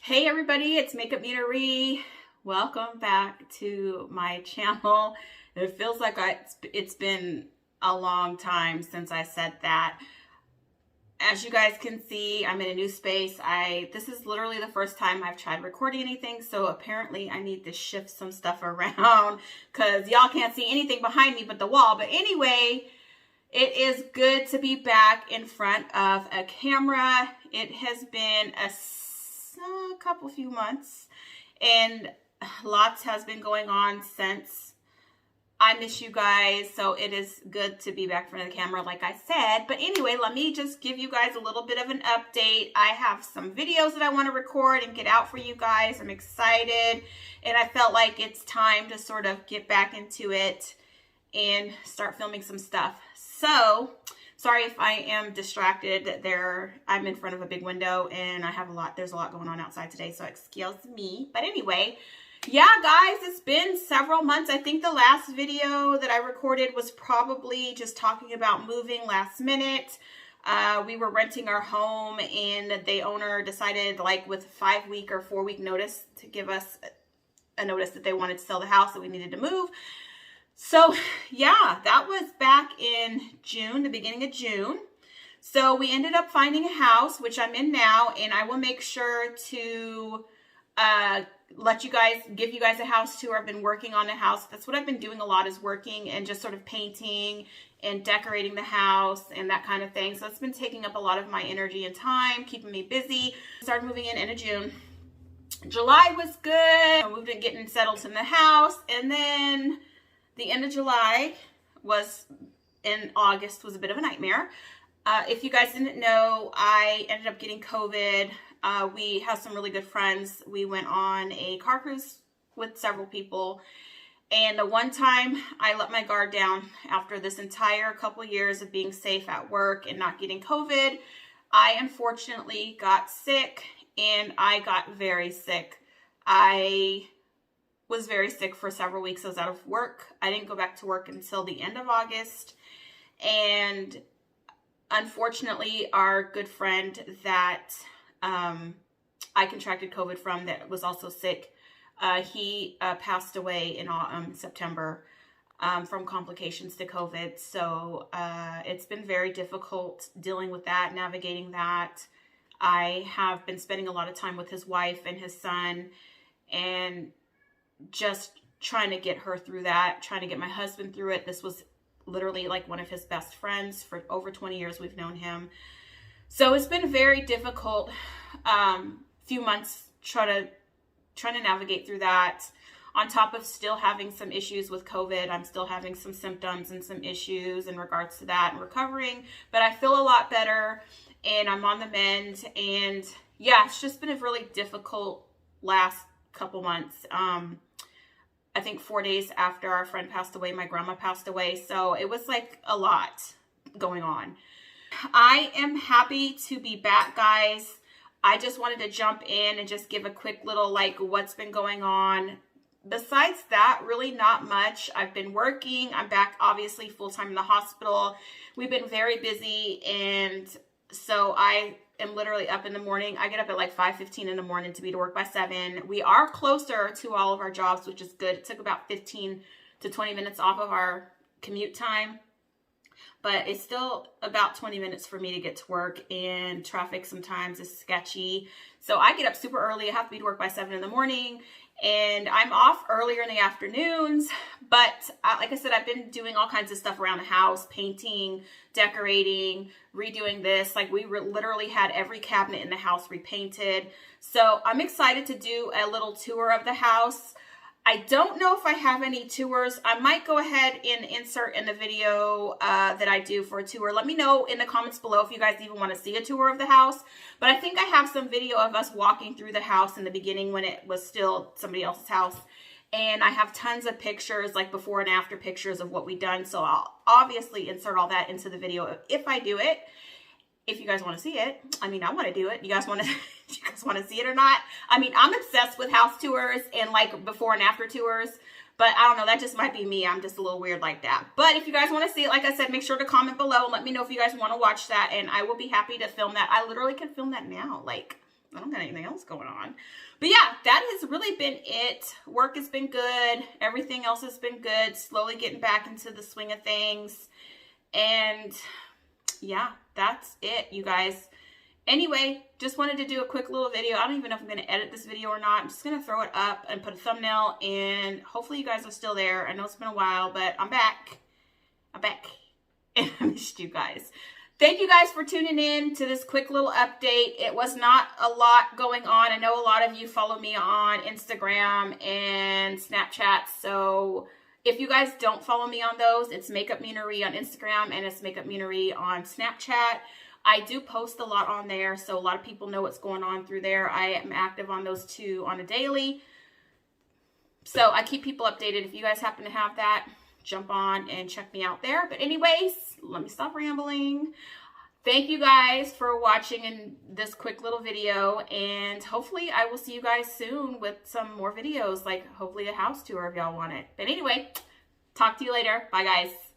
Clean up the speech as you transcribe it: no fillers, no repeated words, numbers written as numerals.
Hey everybody, it's MakeupMenaree. Welcome back to my channel. It feels like it's been a long time since I said that. As you guys can see, I'm in a new space. This is literally the first time I've tried recording anything, so apparently I need to shift some stuff around because y'all can't see anything behind me but the wall. But anyway, it is good to be back in front of a camera. It has been a few months and lots has been going on since. I miss you guys, so it is good to be back in front of the camera like I said. But anyway, let me just give you guys a little bit of an update. I have some videos that I want to record and get out for you guys. I'm excited and I felt like it's time to sort of get back into it and start filming some stuff. So sorry if I am distracted. I'm in front of a big window and there's a lot going on outside today, so excuse me. But anyway, yeah, guys, it's been several months. I think the last video that I recorded was probably just talking about moving last minute. We were renting our home and the owner decided, like, with 5-week or 4-week notice to give us a notice that they wanted to sell the house, that we needed to move. So yeah, that was back in June, the beginning of June. So we ended up finding a house, which I'm in now, and I will make sure to give you guys a house tour. I've been working on a house. That's what I've been doing a lot, is working and just sort of painting and decorating the house and that kind of thing. So it's been taking up a lot of my energy and time, keeping me busy. Started moving in of June. July was good. I moved in, getting settled in the house, and then the end of July in August was a bit of a nightmare. If you guys didn't know, I ended up getting COVID. We have some really good friends. We went on a car cruise with several people. And the one time I let my guard down after this entire couple years of being safe at work and not getting COVID, I unfortunately got sick, and I got very sick. I was very sick for several weeks. I was out of work. I didn't go back to work until the end of August. And unfortunately, our good friend that I contracted COVID from, that was also sick, he passed away in September from complications to COVID. So it's been very difficult dealing with that, navigating that. I have been spending a lot of time with his wife and his son, and just trying to get her through that, trying to get my husband through it. This was literally like one of his best friends. For over 20 years we've known him. So it's been very difficult few months trying to navigate through that. On top of still having some issues with COVID, I'm still having some symptoms and some issues in regards to that and recovering, but I feel a lot better and I'm on the mend. And yeah, it's just been a really difficult last couple months. I think 4 days after our friend passed away, my grandma passed away. So it was like a lot going on. I am happy to be back, guys. I just wanted to jump in and just give a quick little, like, what's been going on. Besides that, really not much. I've been working. I'm back, obviously, full-time in the hospital. We've been very busy, and so I am literally up in the morning. I get up at like 5:15 in the morning to be to work by 7. We are closer to all of our jobs, which is good. It took about 15 to 20 minutes off of our commute time, but it's still about 20 minutes for me to get to work, and traffic sometimes is sketchy. So I get up super early. I have to be to work by 7 in the morning, and I'm off earlier in the afternoons. But like I said, I've been doing all kinds of stuff around the house, painting, decorating, redoing this. Like, we literally had every cabinet in the house repainted. So I'm excited to do a little tour of the house. I don't know if I have any tours. I might go ahead and insert in the video that I do for a tour. Let me know in the comments below if you guys even want to see a tour of the house. But I think I have some video of us walking through the house in the beginning when it was still somebody else's house. And I have tons of pictures, like before and after pictures of what we've done. So I'll obviously insert all that into the video if I do it. If you guys want to see it. I mean, I want to do it. You guys want to you guys want to see it or not? I mean, I'm obsessed with house tours and like before and after tours. But I don't know, that just might be me. I'm just a little weird like that. But if you guys want to see it, like I said, make sure to comment below and let me know if you guys want to watch that. And I will be happy to film that. I literally can film that now. Like, I don't got anything else going on. But yeah, that has really been it. Work has been good. Everything else has been good. Slowly getting back into the swing of things. And yeah, that's it, you guys. Anyway, just wanted to do a quick little video. I don't even know if I'm going to edit this video or not. I'm just going to throw it up and put a thumbnail, and hopefully you guys are still there. I know it's been a while, but I'm back. I'm back. And I missed you guys. Thank you guys for tuning in to this quick little update. It was not a lot going on. I know a lot of you follow me on Instagram and Snapchat. So if you guys don't follow me on those, it's MakeupMenaree on Instagram and it's MakeupMenaree on Snapchat. I do post a lot on there, so a lot of people know what's going on through there. I am active on those two on a daily. So I keep people updated. If you guys happen to have that, jump on and check me out there. But anyways, let me stop rambling. Thank you guys for watching in this quick little video, and hopefully I will see you guys soon with some more videos, like hopefully a house tour if y'all want it. But anyway, talk to you later. Bye guys.